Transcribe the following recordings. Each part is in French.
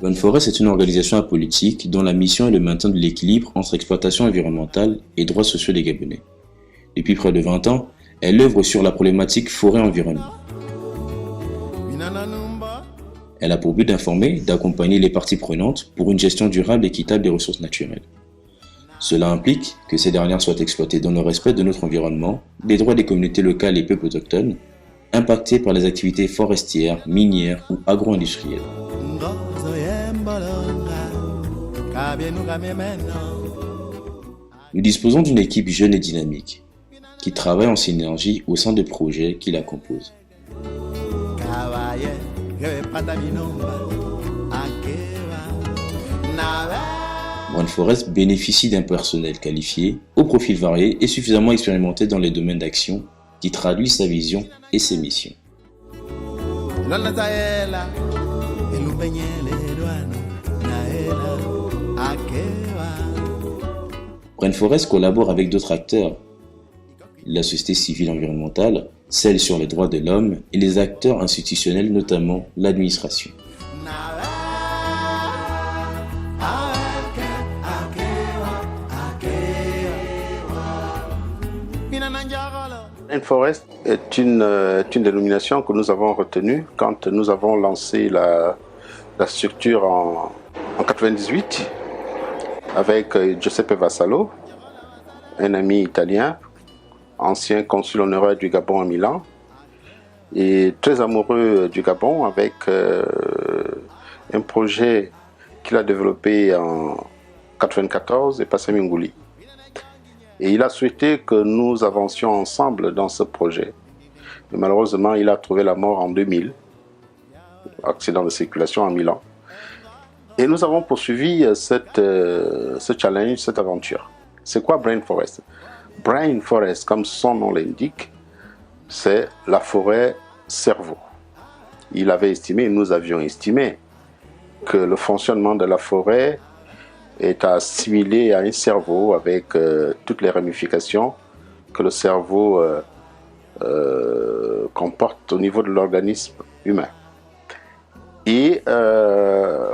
Bonne Forest est une organisation apolitique dont la mission est le maintien de l'équilibre entre exploitation environnementale et droits sociaux des Gabonais. Depuis près de 20 ans, elle œuvre sur la problématique forêt-environnement. Elle a pour but d'informer, d'accompagner les parties prenantes pour une gestion durable et équitable des ressources naturelles. Cela implique que ces dernières soient exploitées dans le respect de notre environnement, des droits des communautés locales et peuples autochtones, impactés par les activités forestières, minières ou agro-industrielles. Nous disposons d'une équipe jeune et dynamique, qui travaille en synergie au sein des projets qui la composent. Bonne Forest bénéficie d'un personnel qualifié, au profil varié et suffisamment expérimenté dans les domaines d'action qui traduit sa vision et ses missions. Bonne Forest collabore avec d'autres acteurs, la société civile environnementale, celle sur les droits de l'homme et les acteurs institutionnels, notamment l'administration. Rainforest est une dénomination que nous avons retenue quand nous avons lancé la structure en 1998 avec Giuseppe Vassallo, un ami italien, ancien consul honoraire du Gabon à Milan, et très amoureux du Gabon avec un projet qu'il a développé en 1994 et Passé Mingouli. Et il a souhaité que nous avancions ensemble dans ce projet. Mais malheureusement, il a trouvé la mort en 2000, accident de circulation à Milan. Et nous avons poursuivi ce challenge, cette aventure. C'est quoi Brain Forest? Brain Forest, comme son nom l'indique, c'est la forêt cerveau. Il avait estimé, nous avions estimé, que le fonctionnement de la forêt est assimilé à un cerveau avec toutes les ramifications que le cerveau comporte au niveau de l'organisme humain. Et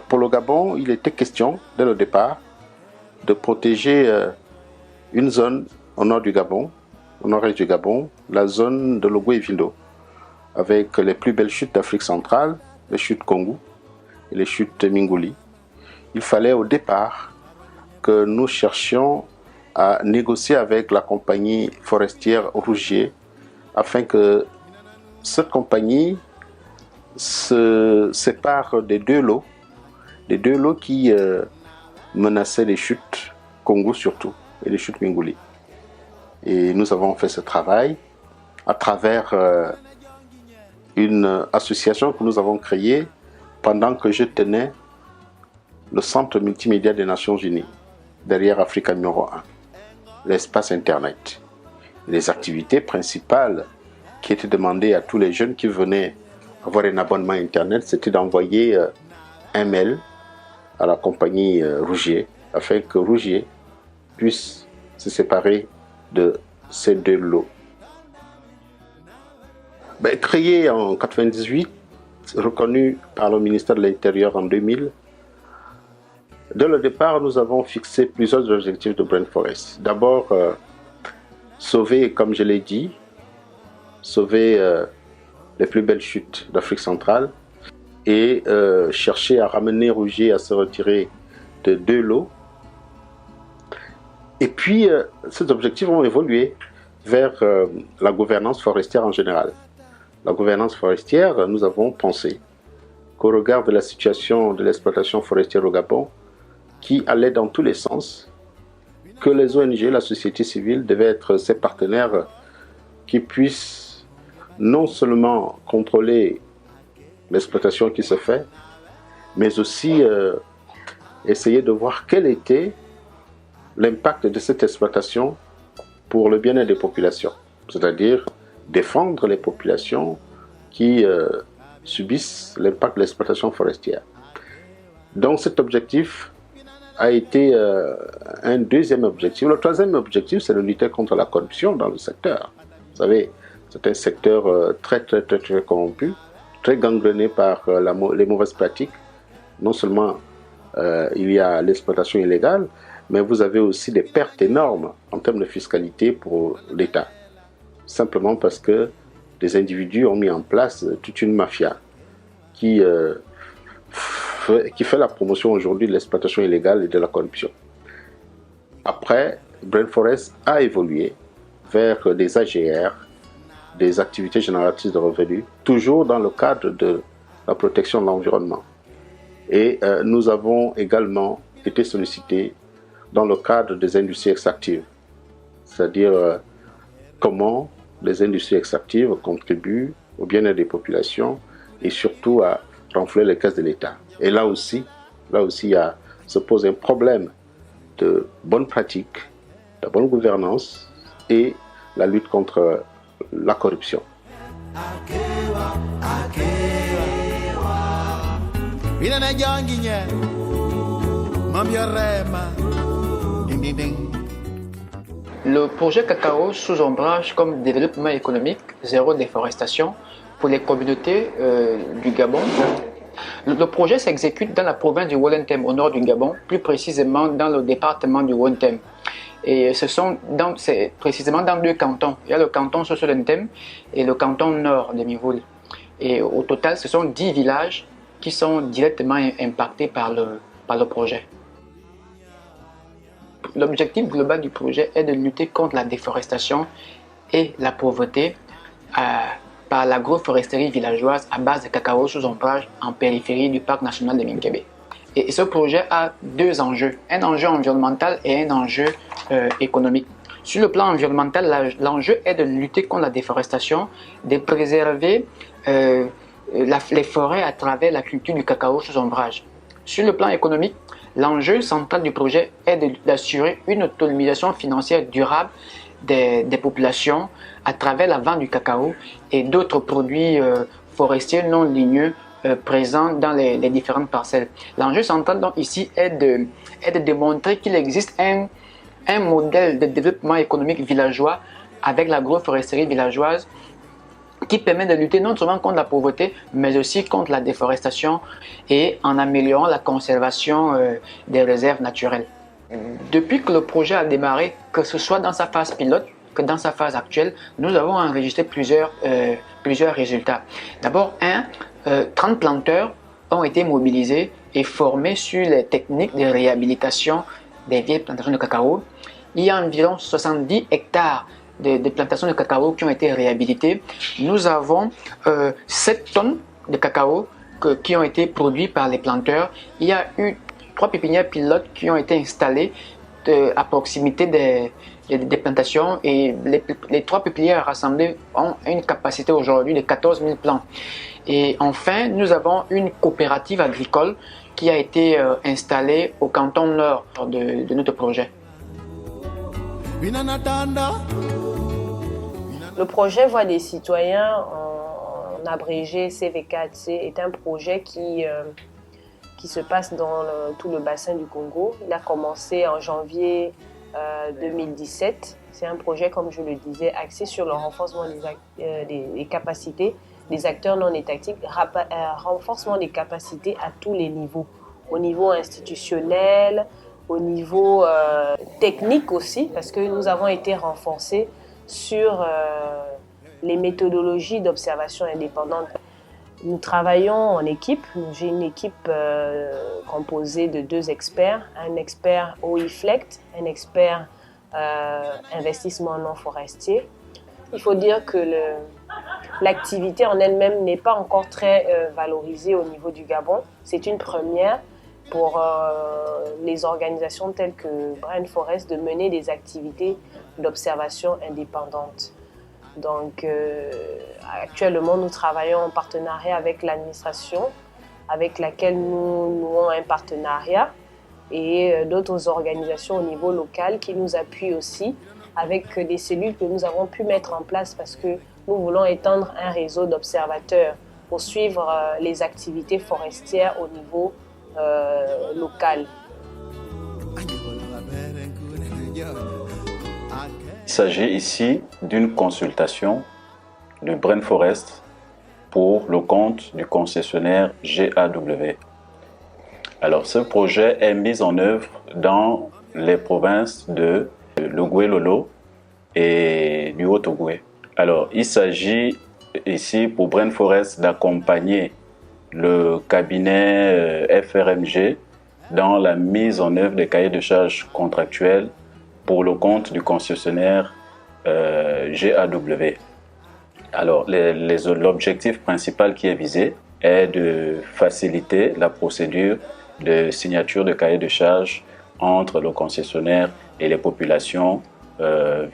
pour le Gabon, il était question, dès le départ, de protéger une zone au nord du Gabon, au nord-est du Gabon, la zone de Logoué-Vindo, avec les plus belles chutes d'Afrique centrale, les chutes Kongu et les chutes Mingouli. Il fallait au départ que nous cherchions à négocier avec la compagnie forestière Rougier afin que cette compagnie se sépare des deux lots qui menaçaient les chutes Kongu surtout et les chutes Mingouli. Et nous avons fait ce travail à travers une association que nous avons créée pendant que je tenais le centre multimédia des Nations Unies, derrière Africa numéro 1, l'espace Internet. Les activités principales qui étaient demandées à tous les jeunes qui venaient avoir un abonnement Internet, c'était d'envoyer un mail à la compagnie Rougier, afin que Rougier puisse se séparer de ces deux lots. Créé en 1998, reconnu par le ministère de l'Intérieur en 2000, dès le départ, nous avons fixé plusieurs objectifs de Brain Forest. D'abord, sauver, comme je l'ai dit, sauver les plus belles chutes d'Afrique centrale et chercher à ramener Rougier à se retirer de deux lots. Et puis, ces objectifs ont évolué vers la gouvernance forestière en général. La gouvernance forestière, nous avons pensé qu'au regard de la situation de l'exploitation forestière au Gabon, qui allait dans tous les sens, que les ONG, la société civile, devaient être ses partenaires qui puissent non seulement contrôler l'exploitation qui se fait, mais aussi essayer de voir quel était l'impact de cette exploitation pour le bien-être des populations, c'est-à-dire défendre les populations qui subissent l'impact de l'exploitation forestière. Donc cet objectif a été un deuxième objectif. Le troisième objectif, c'est de lutter contre la corruption dans le secteur. Vous savez, c'est un secteur très corrompu, très gangrené par les mauvaises pratiques non seulement il y a l'exploitation illégale, mais vous avez aussi des pertes énormes en termes de fiscalité pour l'État. Simplement parce que des individus ont mis en place toute une mafia qui fait la promotion aujourd'hui de l'exploitation illégale et de la corruption. Après, Brain Forest a évolué vers des AGR, des activités génératrices de revenus, toujours dans le cadre de la protection de l'environnement. Et nous avons également été sollicités dans le cadre des industries extractives, c'est-à-dire comment les industries extractives contribuent au bien-être des populations et surtout à renflouer les caisses de l'État. Et là aussi se pose un problème de bonne pratique, de bonne gouvernance et la lutte contre la corruption. Le projet cacao sous ombrage comme développement économique, zéro déforestation pour les communautés du Gabon. Le projet s'exécute dans la province du Wollentem au nord du Gabon, plus précisément dans le département du Wollentem. Et c'est précisément dans 2 cantons. Il y a le canton Sosolentem et le canton nord de Mivoul. Et au total, ce sont 10 villages qui sont directement impactés par le projet. L'objectif global du projet est de lutter contre la déforestation et la pauvreté par l'agroforesterie villageoise à base de cacao sous ombrage en périphérie du parc national de Minkébé. Et ce projet a 2 enjeux, un enjeu environnemental et un enjeu économique. Sur le plan environnemental, l'enjeu est de lutter contre la déforestation, de préserver les forêts à travers la culture du cacao sous ombrage. Sur le plan économique, l'enjeu central du projet est d'assurer une autonomisation financière durable des populations à travers la vente du cacao et d'autres produits forestiers non ligneux présents dans les différentes parcelles. L'enjeu central donc ici est de démontrer qu'il existe un modèle de développement économique villageois avec l'agroforesterie villageoise qui permet de lutter non seulement contre la pauvreté, mais aussi contre la déforestation et en améliorant la conservation des réserves naturelles. Depuis que le projet a démarré, que ce soit dans sa phase pilote, que dans sa phase actuelle, nous avons enregistré plusieurs résultats. D'abord, 30 planteurs ont été mobilisés et formés sur les techniques de réhabilitation des vieilles plantations de cacao. Il y a environ 70 hectares de plantations de cacao qui ont été réhabilitées. Nous avons 7 tonnes de cacao qui ont été produits par les planteurs. Il y a eu 3 pépinières pilotes qui ont été installées à proximité des plantations et les 3 pépinières rassemblées ont une capacité aujourd'hui de 14 000 plants. Et enfin, nous avons une coopérative agricole qui a été installée au canton nord de notre projet. Le projet Voix des citoyens, en abrégé CVK-C, est un projet qui se passe dans tout le bassin du Congo. Il a commencé en janvier 2017. C'est un projet, comme je le disais, axé sur le renforcement des capacités des acteurs non étatiques, renforcement des capacités à tous les niveaux, au niveau institutionnel, au niveau technique aussi, parce que nous avons été renforcés sur les méthodologies d'observation indépendante. Nous travaillons en équipe. J'ai une équipe composée de 2 experts, un expert OIFLECT, un expert investissement non forestier. Il faut dire que l'activité en elle-même n'est pas encore très valorisée au niveau du Gabon. C'est une première pour les organisations telles que Brain Forest de mener des activités d'observation indépendantes. Donc actuellement, nous travaillons en partenariat avec l'administration, avec laquelle nous nouons un partenariat, et d'autres organisations au niveau local qui nous appuient aussi avec des cellules que nous avons pu mettre en place parce que nous voulons étendre un réseau d'observateurs pour suivre les activités forestières au niveau local. Il s'agit ici d'une consultation de Brain Forest pour le compte du concessionnaire GAW. Alors, ce projet est mis en œuvre dans les provinces de l'Ogooué-Lolo et du Haut-Ogooué. Alors, il s'agit ici pour Brain Forest d'accompagner le cabinet FRMG dans la mise en œuvre des cahiers de charges contractuels pour le compte du concessionnaire GAW. Alors, l'objectif principal qui est visé est de faciliter la procédure de signature de cahiers de charges entre le concessionnaire et les populations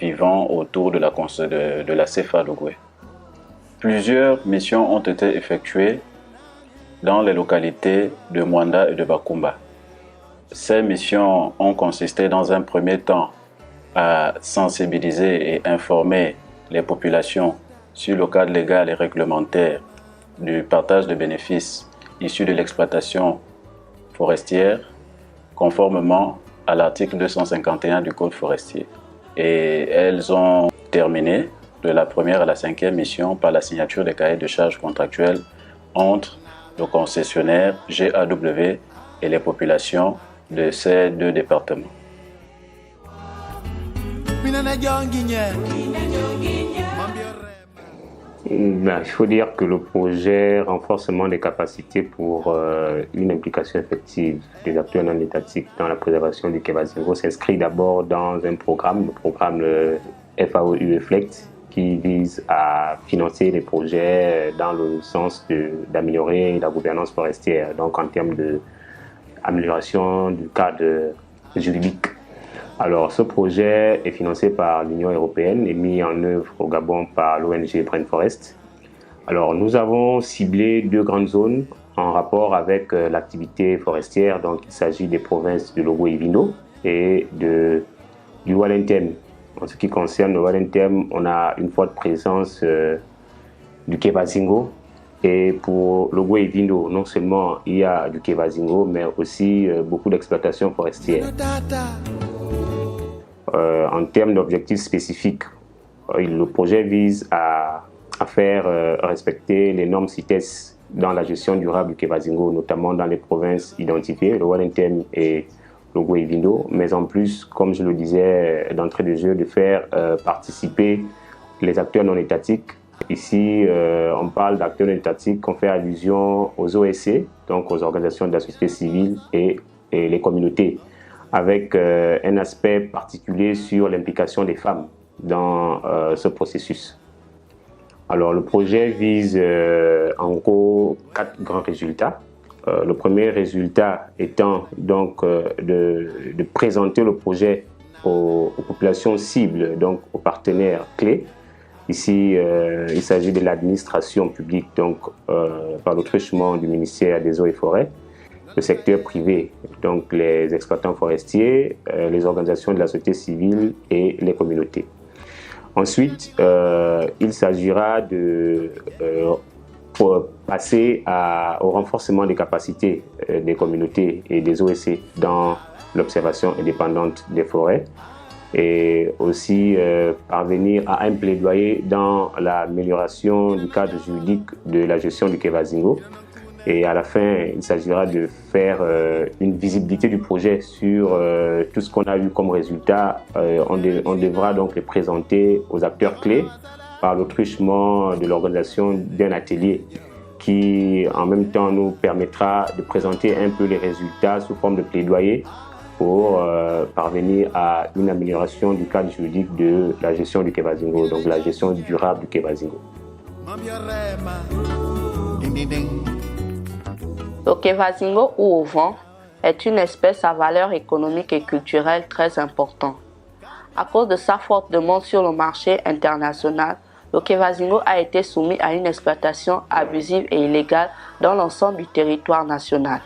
vivant autour de la CFA d'Ogooué. Plusieurs missions ont été effectuées dans les localités de Mwanda et de Bakumba. Ces missions ont consisté dans un premier temps à sensibiliser et informer les populations sur le cadre légal et réglementaire du partage de bénéfices issus de l'exploitation forestière, conformément à l'article 251 du Code forestier. Et elles ont terminé de la première à la cinquième mission par la signature des cahiers de charges contractuels entre le concessionnaire GAW et les populations de ces deux départements. Il faut dire que le projet renforcement des capacités pour une implication effective des acteurs non étatiques dans la préservation du Kevazingo s'inscrit d'abord dans un programme, le programme FAO-UEFLECT, qui vise à financer les projets dans le sens d'améliorer la gouvernance forestière, donc en termes d'amélioration du cadre juridique. Alors, ce projet est financé par l'Union européenne et mis en œuvre au Gabon par l'ONG Brain Forest. Alors, nous avons ciblé 2 grandes zones en rapport avec l'activité forestière. Donc, il s'agit des provinces de Logo et Vindo et du Walentem. En ce qui concerne le Walentem, on a une forte présence du Kevazingo. Et pour Logo et Vindo, non seulement il y a du Kevazingo, mais aussi beaucoup d'exploitations forestières. En termes d'objectifs spécifiques, le projet vise à faire respecter les normes CITES dans la gestion durable du Kevazingo, notamment dans les provinces identifiées, le Walentem et Logo et Vindo, mais en plus, comme je le disais d'entrée de jeu, de faire participer les acteurs non étatiques. Ici, on parle d'acteurs non étatiques, on fait allusion aux OSC, donc aux organisations de la société civile et les communautés, avec un aspect particulier sur l'implication des femmes dans ce processus. Alors, le projet vise en gros 4 grands résultats. Le premier résultat étant donc de présenter le projet aux populations cibles, donc aux partenaires clés. Ici, il s'agit de l'administration publique, donc par le truchement du ministère des Eaux et Forêts, le secteur privé, donc les exploitants forestiers, les organisations de la société civile et les communautés. Ensuite, il s'agira de passer au renforcement des capacités des communautés et des OSC dans l'observation indépendante des forêts et aussi parvenir à un plaidoyer dans l'amélioration du cadre juridique de la gestion du Kevazingo. Et à la fin, il s'agira de faire une visibilité du projet sur tout ce qu'on a eu comme résultat. On devra donc les présenter aux acteurs clés par le truchement de l'organisation d'un atelier qui, en même temps, nous permettra de présenter un peu les résultats sous forme de plaidoyer pour parvenir à une amélioration du cadre juridique de la gestion du Kevazingo, donc la gestion durable du Kevazingo. Le Kevazingo ou auvent est une espèce à valeur économique et culturelle très importante. À cause de sa forte demande sur le marché international, le Kevazingo a été soumis à une exploitation abusive et illégale dans l'ensemble du territoire national.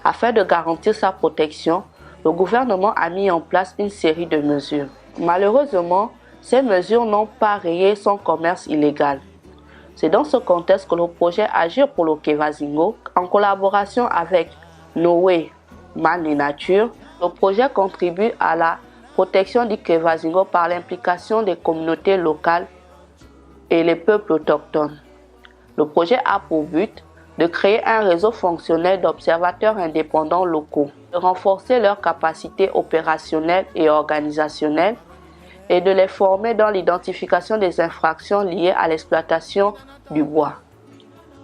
Afin de garantir sa protection, le gouvernement a mis en place une série de mesures. Malheureusement, ces mesures n'ont pas rayé son commerce illégal. C'est dans ce contexte que le projet Agir pour le Kevazingo, en collaboration avec Noé, Man et Nature, le projet contribue à la protection du Kevazingo par l'implication des communautés locales et les peuples autochtones. Le projet a pour but de créer un réseau fonctionnel d'observateurs indépendants locaux, de renforcer leurs capacités opérationnelles et organisationnelles et de les former dans l'identification des infractions liées à l'exploitation du bois.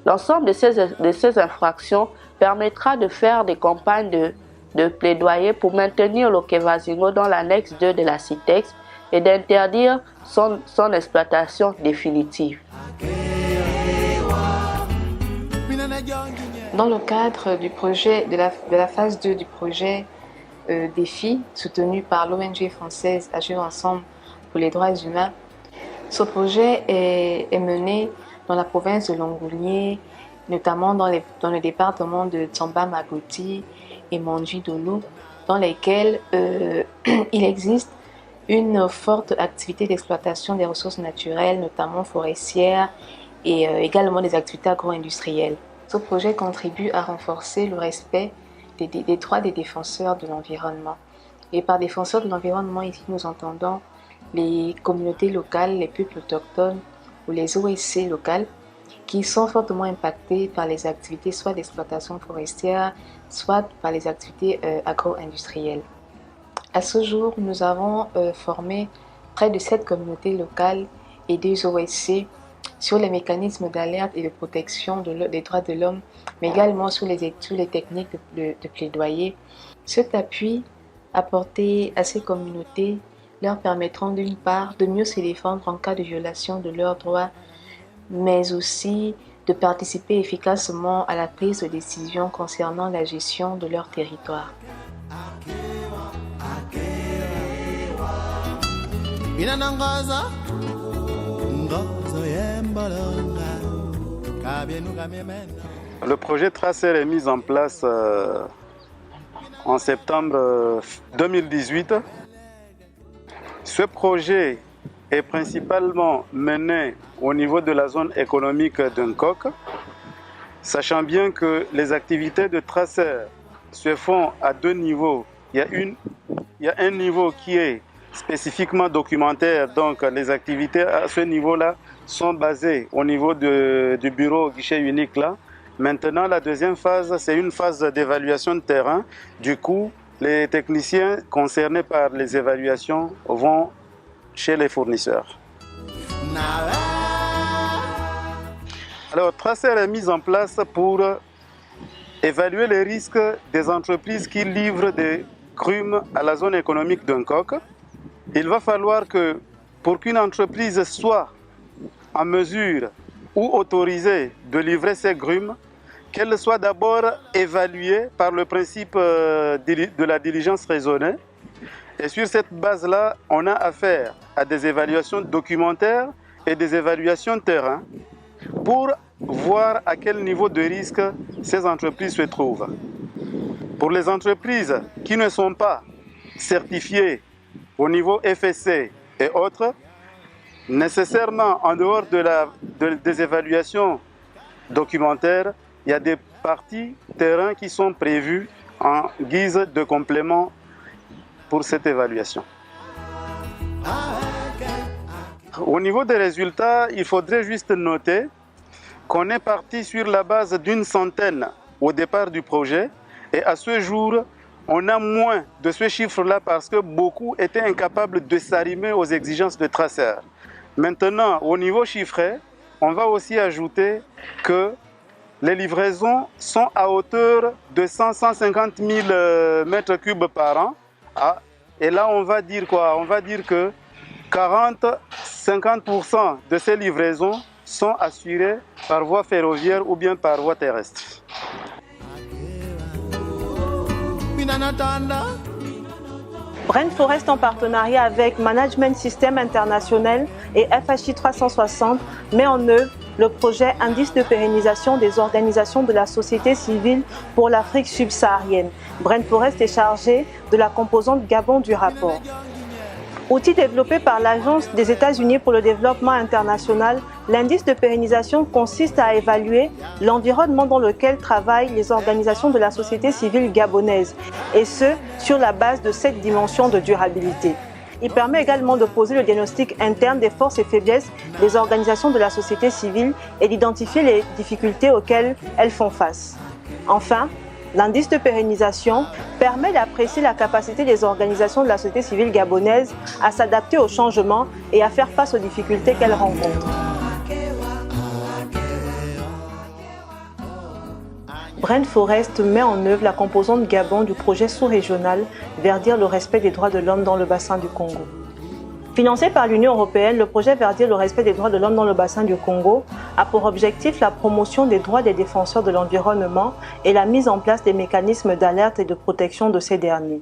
L'ensemble de ces infractions permettra de faire des campagnes de plaidoyer pour maintenir l'Okévazingo dans l'annexe 2 de la CITEX et d'interdire son exploitation définitive. Dans le cadre du projet, de la phase 2 du projet Défi, soutenu par l'ONG française Agir ensemble pour les droits humains, ce projet est mené dans la province de Longoulié, notamment dans le département de Tsamba Magouti et Mondji Dolo, dans lesquels il existe une forte activité d'exploitation des ressources naturelles, notamment forestières, et également des activités agro-industrielles. Ce projet contribue à renforcer le respect des droits des défenseurs de l'environnement. Et par défenseurs de l'environnement, ici nous entendons les communautés locales, les peuples autochtones ou les OSC locales qui sont fortement impactés par les activités soit d'exploitation forestière, soit par les activités agro-industrielles. À ce jour, nous avons formé près de 7 communautés locales et 2 OSC sur les mécanismes d'alerte et de protection des droits de l'homme, mais également sur les techniques de plaidoyer. Cet appui apporté à ces communautés leur permettront d'une part de mieux se défendre en cas de violation de leurs droits, mais aussi de participer efficacement à la prise de décision concernant la gestion de leur territoire. Le projet Tracer est mis en place en septembre 2018. Ce projet est principalement mené au niveau de la zone économique d'Nkok, sachant bien que les activités de Tracer se font à 2 niveaux. Il y a un niveau qui est spécifiquement documentaire, donc les activités à ce niveau-là sont basées au niveau du bureau guichet unique là. Maintenant, la deuxième phase, c'est une phase d'évaluation de terrain. Du coup, les techniciens concernés par les évaluations vont chez les fournisseurs. Alors, Tracer est mis en place pour évaluer les risques des entreprises qui livrent des grumes à la zone économique d'Nkok. Il va falloir que pour qu'une entreprise soit en mesure ou autorisée de livrer ces grumes, qu'elle soit d'abord évaluée par le principe de la diligence raisonnée. Et sur cette base-là, on a affaire à des évaluations documentaires et des évaluations de terrain pour voir à quel niveau de risque ces entreprises se trouvent. Pour les entreprises qui ne sont pas certifiées au niveau FSC et autres, nécessairement en dehors des évaluations documentaires, il y a des parties terrain qui sont prévues en guise de complément pour cette évaluation. Au niveau des résultats, il faudrait juste noter qu'on est parti sur la base d'une centaine au départ du projet et à ce jour, on a moins de ce chiffre-là parce que beaucoup étaient incapables de s'arrimer aux exigences de Tracer. Maintenant, au niveau chiffré, on va aussi ajouter que les livraisons sont à hauteur de 150 000 mètres cubes par an. Et là, on va dire quoi? On va dire que 40-50% de ces livraisons sont assurées par voie ferroviaire ou bien par voie terrestre. Brain Forest, en partenariat avec Management System International et FHI 360, met en œuvre le projet Indice de pérennisation des organisations de la société civile pour l'Afrique subsaharienne. Brain Forest est chargé de la composante Gabon du rapport. Outil développé par l'Agence des États-Unis pour le développement international, l'indice de pérennisation consiste à évaluer l'environnement dans lequel travaillent les organisations de la société civile gabonaise, et ce, sur la base de 7 dimensions de durabilité. il permet également de poser le diagnostic interne des forces et faiblesses des organisations de la société civile et d'identifier les difficultés auxquelles elles font face. Enfin, l'indice de pérennisation permet d'apprécier la capacité des organisations de la société civile gabonaise à s'adapter aux changements et à faire face aux difficultés qu'elles rencontrent. Brain Forest met en œuvre la composante Gabon du projet sous-régional Verdir le respect des droits de l'homme dans le bassin du Congo. Financé par l'Union européenne, le projet Verdir le respect des droits de l'homme dans le bassin du Congo a pour objectif la promotion des droits des défenseurs de l'environnement et la mise en place des mécanismes d'alerte et de protection de ces derniers.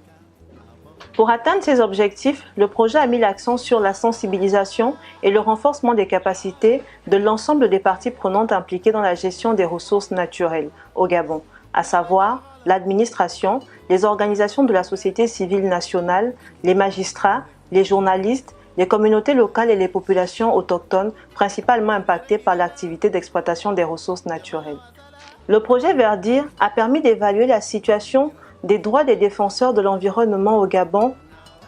Pour atteindre ces objectifs, le projet a mis l'accent sur la sensibilisation et le renforcement des capacités de l'ensemble des parties prenantes impliquées dans la gestion des ressources naturelles au Gabon, à savoir l'administration, les organisations de la société civile nationale, les magistrats, les journalistes, les communautés locales et les populations autochtones principalement impactées par l'activité d'exploitation des ressources naturelles. Le projet Verdir a permis d'évaluer la situation des droits des défenseurs de l'environnement au Gabon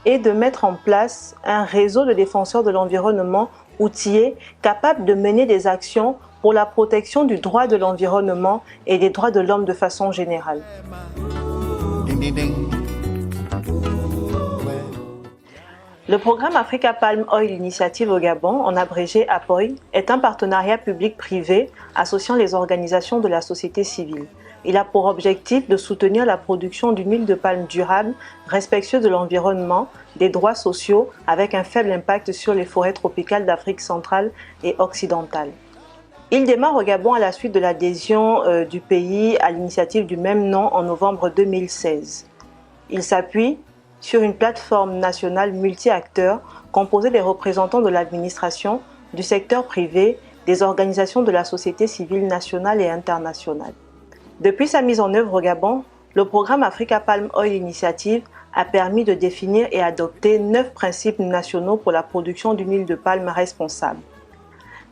et de mettre en place un réseau de défenseurs de l'environnement outillés capables de mener des actions pour la protection du droit de l'environnement et des droits de l'homme de façon générale. Le programme Africa Palm Oil Initiative au Gabon, en abrégé APOI, est un partenariat public-privé associant les organisations de la société civile. Il a pour objectif de soutenir la production d'une huile de palme durable, respectueuse de l'environnement, des droits sociaux, avec un faible impact sur les forêts tropicales d'Afrique centrale et occidentale. Il démarre au Gabon à la suite de l'adhésion du pays à l'initiative du même nom en novembre 2016. Il s'appuie sur une plateforme nationale multi-acteurs composée des représentants de l'administration, du secteur privé, des organisations de la société civile nationale et internationale. Depuis sa mise en œuvre au Gabon, le programme Africa Palm Oil Initiative a permis de définir et adopter 9 principes nationaux pour la production d'une huile de palme responsable,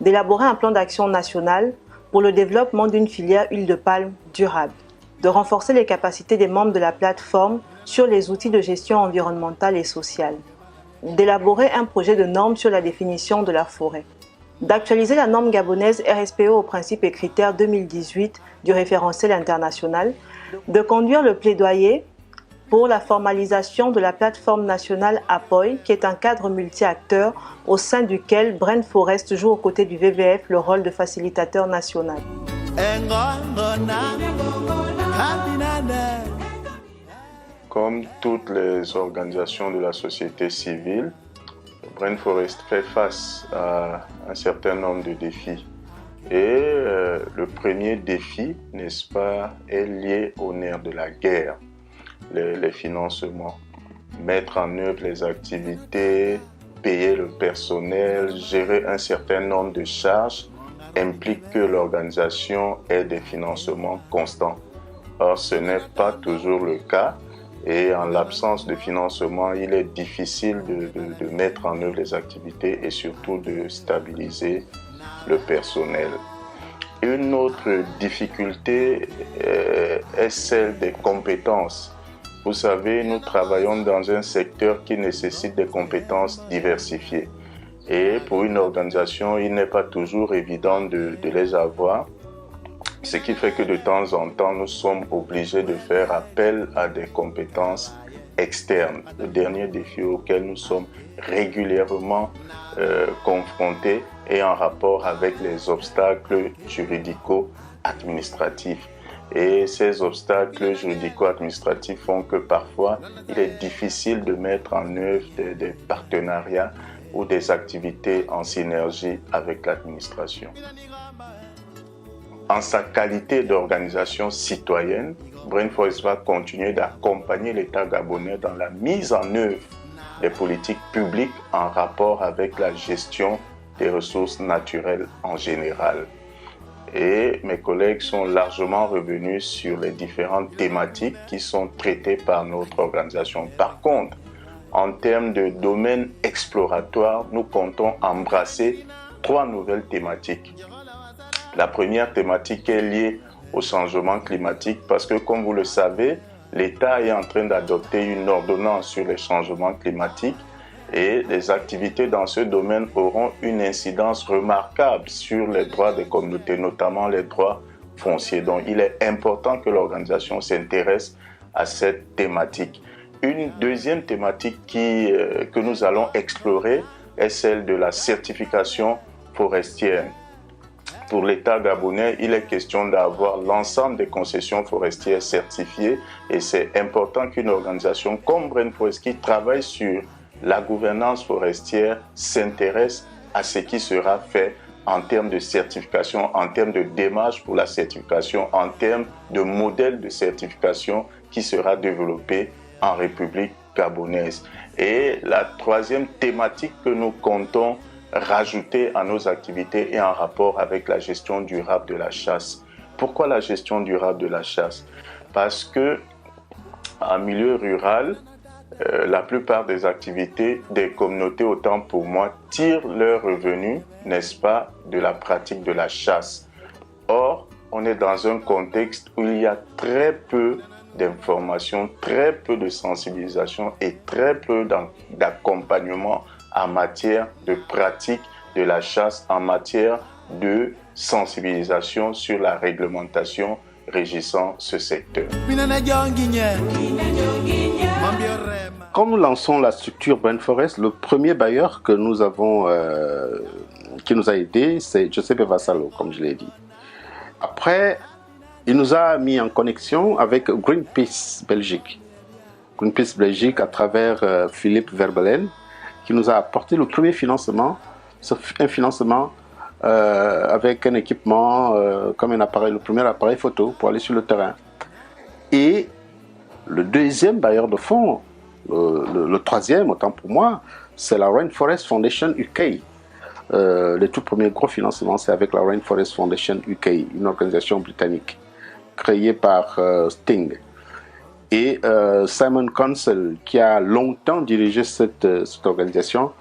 d'élaborer un plan d'action national pour le développement d'une filière huile de palme durable, de renforcer les capacités des membres de la plateforme sur les outils de gestion environnementale et sociale, d'élaborer un projet de normes sur la définition de la forêt, d'actualiser la norme gabonaise RSPO aux principes et critères 2018 du référentiel international, de conduire le plaidoyer pour la formalisation de la plateforme nationale APOI, qui est un cadre multi-acteurs au sein duquel Brain Forest joue aux côtés du WWF le rôle de facilitateur national. Comme toutes les organisations de la société civile, Brain Forest fait face à un certain nombre de défis. Et le premier défi, n'est-ce pas, est lié au nerf de la guerre, les financements. Mettre en œuvre les activités, payer le personnel, gérer un certain nombre de charges implique que l'organisation ait des financements constants. Or, ce n'est pas toujours le cas. Et en l'absence de financement, il est difficile de mettre en œuvre les activités et surtout de stabiliser le personnel. Une autre difficulté est celle des compétences. Vous savez, nous travaillons dans un secteur qui nécessite des compétences diversifiées. Et pour une organisation, il n'est pas toujours évident de les avoir. Ce qui fait que de temps en temps, nous sommes obligés de faire appel à des compétences externes. Le dernier défi auquel nous sommes régulièrement confrontés est en rapport avec les obstacles juridico-administratifs. Et ces obstacles juridico-administratifs font que parfois, il est difficile de mettre en œuvre des partenariats ou des activités en synergie avec l'administration. En sa qualité d'organisation citoyenne, Brain Forest va continuer d'accompagner l'État gabonais dans la mise en œuvre des politiques publiques en rapport avec la gestion des ressources naturelles en général. Et mes collègues sont largement revenus sur les différentes thématiques qui sont traitées par notre organisation. Par contre, en termes de domaine exploratoire, nous comptons embrasser 3 nouvelles thématiques. La première thématique est liée au changement climatique parce que, comme vous le savez, l'État est en train d'adopter une ordonnance sur les changements climatiques et les activités dans ce domaine auront une incidence remarquable sur les droits des communautés, notamment les droits fonciers. Donc il est important que l'organisation s'intéresse à cette thématique. Une deuxième thématique que nous allons explorer est celle de la certification forestière. Pour l'État gabonais, il est question d'avoir l'ensemble des concessions forestières certifiées et c'est important qu'une organisation comme Brainforest qui travaille sur la gouvernance forestière s'intéresse à ce qui sera fait en termes de certification, en termes de démarche pour la certification, en termes de modèle de certification qui sera développé en République gabonaise. Et la troisième thématique que nous comptons rajouter à nos activités et en rapport avec la gestion durable de la chasse. Pourquoi la gestion durable de la chasse? Parce que en milieu rural, la plupart des activités des communautés, autant pour moi, tirent leurs revenus, n'est-ce pas, de la pratique de la chasse. Or, on est dans un contexte où il y a très peu d'informations, très peu de sensibilisation et très peu d'accompagnement en matière de pratique de la chasse, en matière de sensibilisation sur la réglementation régissant ce secteur. Quand nous lançons la structure Brainforest, le premier bailleur que nous avons, qui nous a aidés, c'est Giuseppe Vassallo, comme je l'ai dit. Après, il nous a mis en connexion avec Greenpeace Belgique. Greenpeace Belgique à travers Philippe Verbelen, qui nous a apporté le premier financement, un financement avec un équipement comme un appareil, le premier appareil photo pour aller sur le terrain. Et le deuxième bailleur de fonds, le troisième, autant pour moi, c'est la Rainforest Foundation UK. Le tout premier gros financement, c'est avec la Rainforest Foundation UK, une organisation britannique créée par Sting. Et Simon Council, qui a longtemps dirigé cette organisation,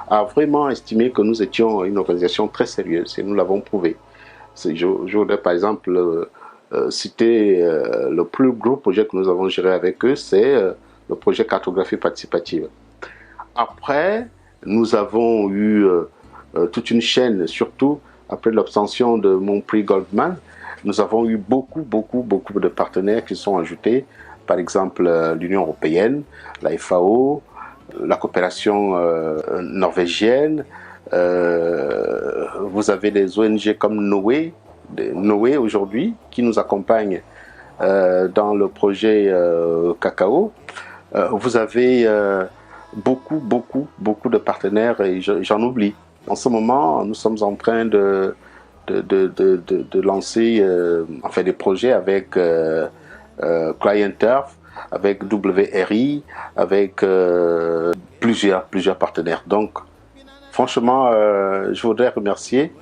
a vraiment estimé que nous étions une organisation très sérieuse et nous l'avons prouvé. Je voudrais par exemple citer le plus gros projet que nous avons géré avec eux, c'est le projet cartographie participative. Après, nous avons eu toute une chaîne, surtout après l'obtention de mon prix Goldman, nous avons eu beaucoup de partenaires qui sont ajoutés. Par exemple, l'Union européenne, la FAO, la coopération norvégienne. Vous avez des ONG comme Noé aujourd'hui, qui nous accompagnent dans le projet Cacao. Vous avez beaucoup de partenaires et j'en oublie. En ce moment, nous sommes en train de lancer des projets avec Client Earth, avec WRI, avec plusieurs partenaires. Donc, franchement, je voudrais remercier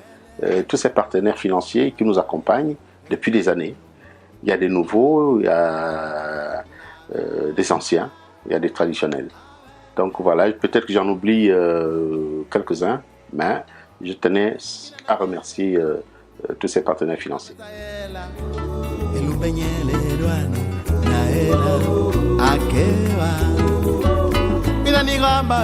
tous ces partenaires financiers qui nous accompagnent depuis des années. Il y a des nouveaux, il y a des anciens, il y a des traditionnels. Donc voilà, peut-être que j'en oublie quelques-uns, mais je tenais à remercier tous ces partenaires financiers. Akeba, mina nigamba